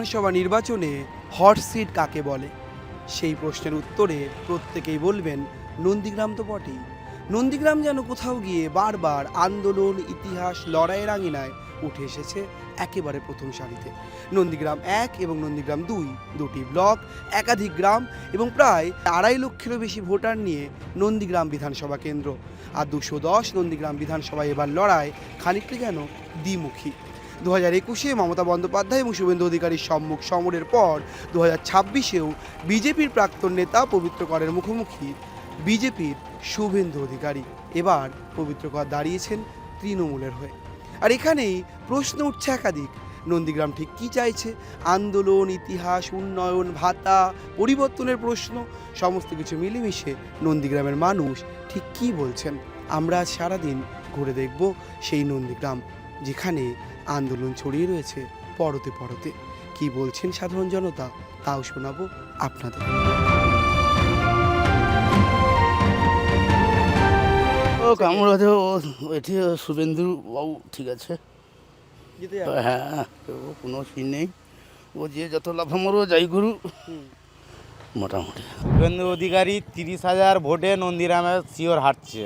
বিধানসভা নির্বাচনে hot seat কাকে বলে? সেই প্রশ্নের উত্তরে প্রত্যেকেই বলবেন নন্দীগ্রাম তো বটেই। নন্দীগ্রাম যেন কোথাও গিয়ে বারবার আন্দোলন, ইতিহাস, লড়াইয়ের আঙিনায় উঠে এসেছে একেবারে প্রথম সারিতে। নন্দীগ্রাম 1 এবং নন্দীগ্রাম 2 দুটি ব্লক, একাধিক গ্রাম এবং প্রায় 2.5 লক্ষেরও বেশি ভোটার নিয়ে নন্দীগ্রাম বিধানসভা কেন্দ্র। আর 210 নন্দীগ্রাম বিধানসভায় এবার লড়াই খানিকটা যেন দ্বিমুখী। 2021-এ মমতা বন্দ্যোপাধ্যায় এবং শুভেন্দু অধিকারীর সম্মুখ সমরের পর 2026-এও বিজেপির প্রাক্তন নেতা পবিত্র করের মুখোমুখি বিজেপির শুভেন্দু অধিকারী। এবার পবিত্র কর দাঁড়িয়েছেন তৃণমূলের হয়ে। আর এখানেই প্রশ্ন উঠছে একাধিক, নন্দীগ্রাম ঠিক কী চাইছে? আন্দোলন, ইতিহাস, উন্নয়ন, ভাতা, পরিবর্তনের প্রশ্ন, সমস্ত কিছু মিলেমিশে নন্দীগ্রামের মানুষ ঠিক কী বলছেন? আমরা আজ সারাদিন ঘুরে দেখব সেই নন্দীগ্রাম, যেখানে আন্দোলন ছড়িয়ে রয়েছে পরতে পরতে। কি বলছেন সাধারণ জনতা তাও শোনাবো আপনাদের। আমরা তো এটি শুভেন্দু বাবু ঠিক আছে, হ্যাঁ কোনো সিন নেই, ও যে যত লাভ আমারও যাই করু মোটামুটি। শুভেন্দু অধিকারী 30,000 ভোটে নন্দীগ্রামে শিওর হারছে,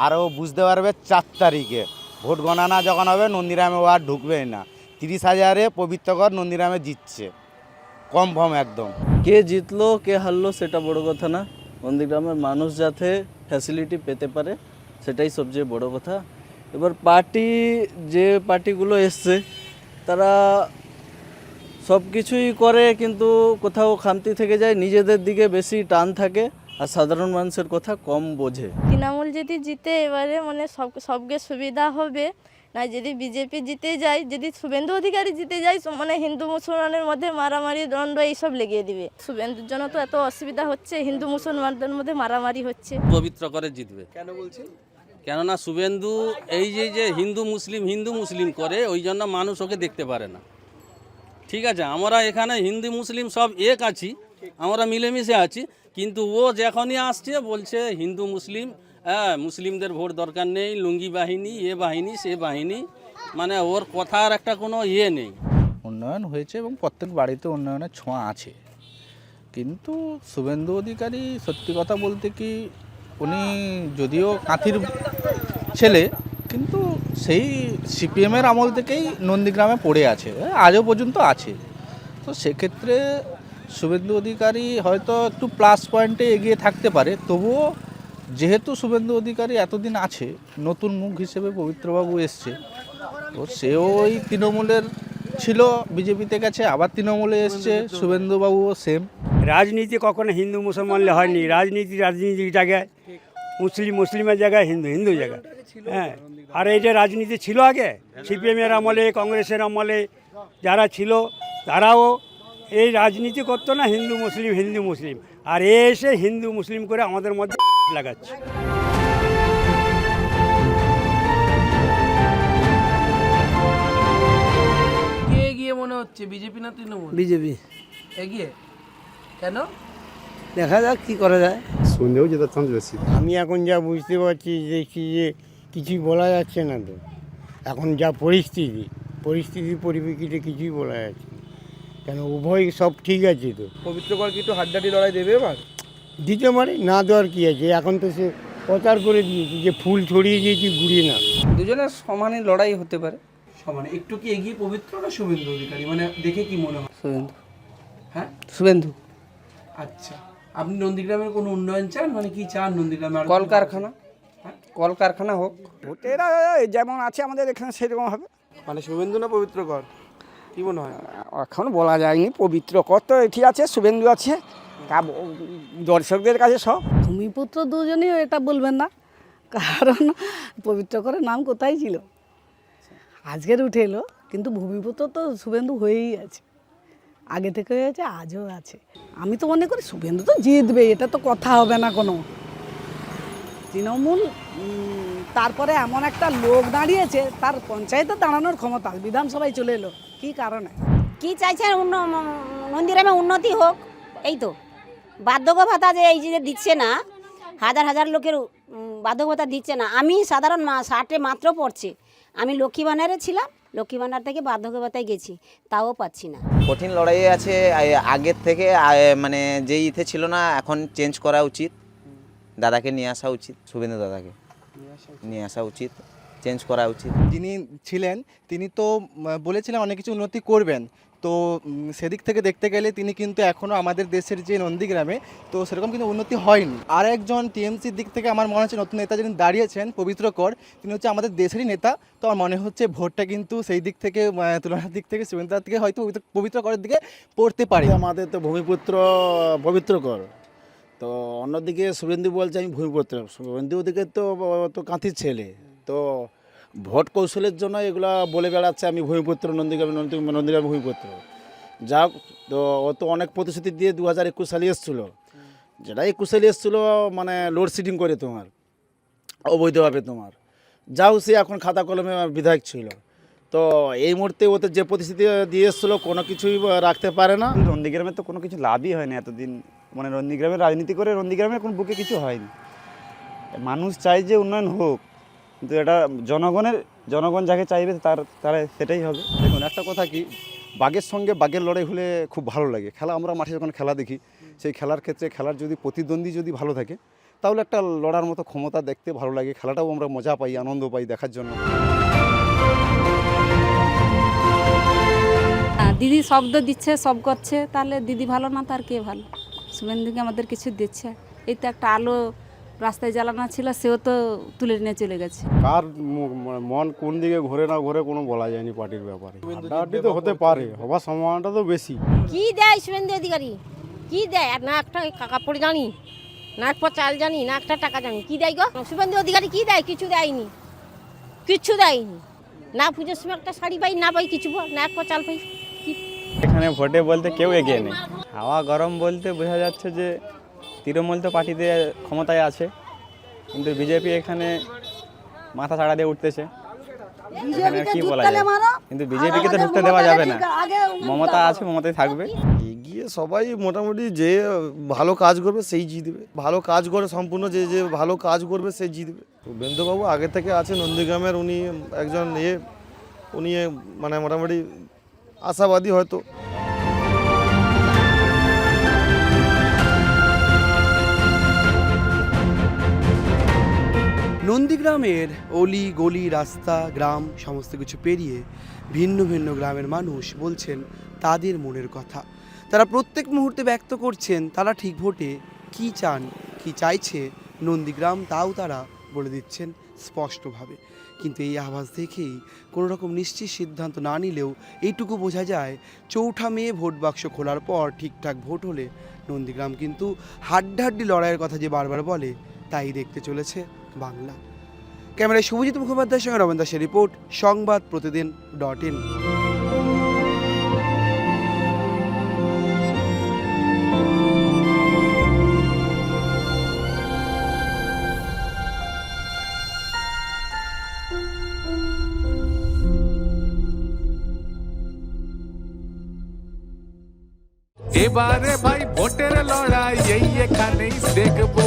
আরও বুঝতে পারবে 4 তারিখে ভোট গণনা যখন হবে নন্দীগ্রামে ও আর ঢুকবেই না। 30,000-এ পবিত্রকর নন্দীগ্রামে জিতছে কনফার্ম একদম। কে জিতলো কে হারলো সেটা বড় কথা না, নন্দীগ্রামের মানুষ যাতে ফ্যাসিলিটি পেতে পারে সেটাই সবচেয়ে বড় কথা। এবার যে পার্টিগুলো এসছে তারা সব কিছুই করে, কিন্তু কোথাও খামতি থেকে যায়, নিজেদের দিকে বেশি টান থাকে আর সাধারণ মানুষের কথা কম বোঝে। তৃণমূল যদি জিতে এবারে মানে সবকে সুবিধা হবে, না যদি বিজেপি জিতে যায়, যদি শুভেন্দু অধিকারী জিতে যায় মানে হিন্দু মুসলমানের মধ্যে মারামারি দ্বন্দ্ব এইসব লেগিয়ে দিবে। শুভেন্দুর জন্য তো এত অসুবিধা হচ্ছে, হিন্দু মুসলমানদের মধ্যে মারামারি হচ্ছে। পবিত্র করে জিতবে। কেন বলছেন? কেননা শুভেন্দু এই যে হিন্দু মুসলিম করে, ওই জন্য মানুষ ওকে দেখতে পারে না। ঠিক আছে, আমরা এখানে হিন্দু মুসলিম সব এক আছি, আমরা মিলেমিশে আছি, কিন্তু ও যখনই আসছে বলছে হিন্দু মুসলিম, মুসলিমদের ভোট দরকার নেই, লুঙ্গি বাহিনী, এ বাহিনী সে বাহিনী, মানে ওর কথার একটা কোনো নেই। উন্নয়ন হয়েছে এবং প্রত্যেক বাড়িতে উন্নয়নের ছোঁয়া আছে, কিন্তু শুভেন্দু অধিকারী সত্যি কথা বলতে কি উনি যদিও কাঁথির ছেলে, কিন্তু সেই সিপিএমের আমল থেকেই নন্দীগ্রামে পড়ে আছে, আজও পর্যন্ত আছে। তো সেক্ষেত্রে শুভেন্দু অধিকারী হয়তো একটু প্লাস পয়েন্টে এগিয়ে থাকতে পারে, তবুও যেহেতু শুভেন্দু অধিকারী এতদিন আছে, নতুন মুখ হিসেবে পবিত্রবাবু এসছে, তো সেও ওই তৃণমূলের ছিল, বিজেপিতে গেছে, আবার তৃণমূলে এসছে, শুভেন্দুবাবুও সেম। রাজনীতি কখনো হিন্দু মুসলমানলে হয়নি, রাজনীতি জায়গায় মুসলিমের জায়গায় হিন্দু জায়গায়, হ্যাঁ। আর এই যে রাজনীতি ছিল আগে সিপিএমের আমলে, কংগ্রেসের আমলে যারা ছিল তারাও এই রাজনীতি করতো না, হিন্দু মুসলিম, আর এসে হিন্দু মুসলিম করে আমাদের মধ্যে লাগাচ্ছে। কে এগিয়ে মনে হচ্ছে, বিজেপি না তৃণমূল? বিজেপি এগিয়ে কেন? দেখা যাক কি করা যায়। সন্দেহ যেটা চান্স বেশি। আমি এখন যা বুঝতে পারছি যে কিছুই বলা যাচ্ছে না, তো এখন যা পরিস্থিতির পরিপ্রেক্ষিতে কিছুই বলা যাচ্ছে না, কেন উভয় সব ঠিক আছে। তো পবিত্র কর কি একটু হাড্ডাহাড্ডি লড়াই দেবে এবার? দিতে পারে, না দেওয়ার কী আছে, এখন তো সে প্রচার করে দিয়েছে যে ফুল ছড়িয়ে দিয়েছি ঘুরিয়ে না। দুজনের সমানে লড়াই হতে পারে। সমানে একটু কি এগিয়ে পবিত্র না শুভেন্দু অধিকারী, মানে দেখে কি মনে হয়? শুভেন্দু। হ্যাঁ, শুভেন্দু। আচ্ছা, আপনি নন্দীগ্রামের কোনো উন্নয়ন চান? মানে কি চান নন্দীগ্রামে? কলকারখানা হোক, ভোটেরা যেমন আছে আমাদের এখানে সেরকম হবে। মানে শুভেন্দু না পবিত্র কর, কি মনে হয়? এখন বলা যায়নি, পবিত্র কর তো এটি আছে, শুভেন্দু আছে, দর্শকদের কাছে সব ভূমিপুত্র দুজনই, এটা বলবেন না, কারণ পবিত্র করে নাম কোথায় ছিল, আজকের উঠে এলো, কিন্তু ভূমিপুত্র তো শুভেন্দু হয়েই আছে, আগে থেকে হয়েছে, আজও আছে। আমি তো মনে করি শুভেন্দু তো জিতবে, এটা তো কথা হবে না কোনো। তৃণমূল তারপরে এমন একটা লোক দাঁড়িয়েছে, তার পঞ্চায়েতে দাঁড়ানোর ক্ষমতা, বিধানসভায় চলে এলো, কি কারণে? কি চাইছেন? নন্দীগ্রামে উন্নতি হোক, এই তো। বার্ধক্য ভাতা যে এই যে দিচ্ছে না, হাজার লোকের বার্ধক্য ভাতা দিচ্ছে না। আমি সাধারণ 60-এ মাত্র পড়ছে, আমি লক্ষ্মী ভাণ্ডারে ছিলাম, লক্ষ্মী ভাণ্ডার থেকে বার্ধক্য ভাতায় গেছি, তাও পাচ্ছি না। কঠিন লড়াই আছে আগের থেকে, মানে যে ইতে ছিল না, এখন চেঞ্জ করা উচিত। দাদাকে নিয়ে আসা উচিত, শুভেন্দু দাদাকে নিয়ে আসা উচিত, চেঞ্জ করা উচিত। যিনি ছিলেন তিনি তো বলেছিলেন অনেক কিছু উন্নতি করবেন, তো সেদিক থেকে দেখতে গেলে তিনি কিন্তু এখনও আমাদের দেশের যে নন্দীগ্রামে তো সেরকম কিন্তু উন্নতি হয়নি। আর একজন টিএমসির দিক থেকে আমার মনে হচ্ছে নতুন নেতা যিনি দাঁড়িয়েছেন পবিত্র কর, তিনি হচ্ছে আমাদের দেশেরই নেতা। তো আমার মনে হচ্ছে ভোটটা কিন্তু সেই দিক থেকে তুলনার দিক থেকে শুভেন্দুর দিকে হয়তো পবিত্র করের দিকে পড়তে পারে। আমাদের তো ভূমিপুত্র পবিত্র কর, তো অন্যদিকে শুভেন্দু বলছে আমি ভূমিপুত্র, শুভেন্দু ওদিকে তো কাঁথির ছেলে, তো ভোট কৌশলের জন্য এগুলা বলে বেড়াচ্ছে আমি ভূমিপুত্র, নন্দীগ্রাম ভূমিপুত্র। যাক, তো ও তো অনেক প্রতিশ্রুতি দিয়ে 2021 সালে এসেছিলো, যেটা 21 সালে এসেছিলো মানে লোডশেডিং করে তোমার অবৈধভাবে তোমার, যাও সে এখন খাতা কলমে বিধায়ক ছিল, তো এই মুহূর্তে ওতে যে প্রতিশ্রুতি দিয়ে এসেছিলো কোনো কিছুই রাখতে পারে না। নন্দীগ্রামে তো কোনো কিছু লাভই হয়নি এতদিন, মানে নন্দীগ্রামে রাজনীতি করে নন্দীগ্রামের কোনো বুকে কিছু হয়নি। মানুষ চায় যে উন্নয়ন হোক, কিন্তু এটা জনগণ যাকে চাইবে তারা সেটাই হবে। দেখুন একটা কথা কি, বাঘের সঙ্গে বাঘের লড়াই হলে খুব ভালো লাগে। খেলা আমরা মাঠে যখন খেলা দেখি, সেই খেলার ক্ষেত্রে খেলার যদি প্রতিদ্বন্দ্বী যদি ভালো থাকে, তাহলে একটা লড়ার মতো ক্ষমতা দেখতে ভালো লাগে, খেলাটাও আমরা মজা পাই, আনন্দ পাই দেখার জন্য। দিদি শব্দ দিচ্ছে, সব করছে, তাহলে দিদি ভালো না তার কে ভালো? শুভেন্দুকে আমাদের কিছু দিচ্ছে, এই তো একটা আলো রাস্তায় জ্বালানো ছিল, সেও তো তুলে নিয়ে চলে গেছে। কার মন কোন দিকে ঘুরে না ঘুরে কোনো বলা যায়নি পার্টির ব্যাপারে। হাড্ডাহাড্ডি তো হতে পারে, হবার সম্ভাবনাটা তো বেশি। কি দেয় শুভেন্দু অধিকারী, কি দেয়? আর না একটা কাপড় জানি, না একটা চাল জানি, না একটা টাকা জানি, কি দেয় গো শুভেন্দু অধিকারী? কি দেয়? কিছু দেয়নি, কিচ্ছু দেয়নি। না পুজোর সময় একটা শাড়ি পাই, না পাই কিছু, না এক চাল পাই। এখানে ভোটে বলতে কেউ এগিয়ে নেই। হাওয়া গরম বলতে বোঝা যাচ্ছে যে তৃণমূল তো পার্টিতে ক্ষমতায় আছে, কিন্তু বিজেপি এখানে মাথা ছাড়া দিয়ে উঠতেছে। এখানে কি বলা যায়, কিন্তু বিজেপিকে তো ঢুকতে দেওয়া যাবে না। মমতা আছে, মমতাই থাকবে। এগিয়ে সবাই মোটামুটি যে ভালো কাজ করবে সেই জিতবে, ভালো কাজ করে সম্পূর্ণ যে যে ভালো কাজ করবে সেই জিতবে। শুভেন্দুবাবু আগে থেকে আছে নন্দীগ্রামের, উনি একজন উনি মানে মোটামুটি আশাবাদী হয়তো। নন্দীগ্রামের অলি গলি রাস্তা গ্রাম সমস্ত কিছু পেরিয়ে ভিন্ন ভিন্ন গ্রামের মানুষ বলছেন তাদের মনের কথা। তারা প্রত্যেক মুহূর্তে ব্যক্ত করছেন তারা ঠিক ভোটে কী চান, কী চাইছে নন্দীগ্রাম, তাও তারা বলে দিচ্ছেন স্পষ্টভাবে। কিন্তু এই আভাস দেখেই কোনো রকম নিশ্চিত সিদ্ধান্ত না নিলেও এইটুকু বোঝা যায় 4 মে ভোট বাক্স খোলার পর ঠিকঠাক ভোট হলে নন্দীগ্রাম কিন্তু হাড্ডাহাড্ডি লড়াইয়ের কথা যে বারবার বলে তাই দেখতে চলেছে বাংলা। ক্যামেরায় শুভজিৎ মুখোপাধ্যায়ের সঙ্গে রবীন্দ্র দাসের রিপোর্ট, সংবাদ প্রতিদিন.in। এবারে ভাই ভোটের লড়াই এই এখানেই দেখবো।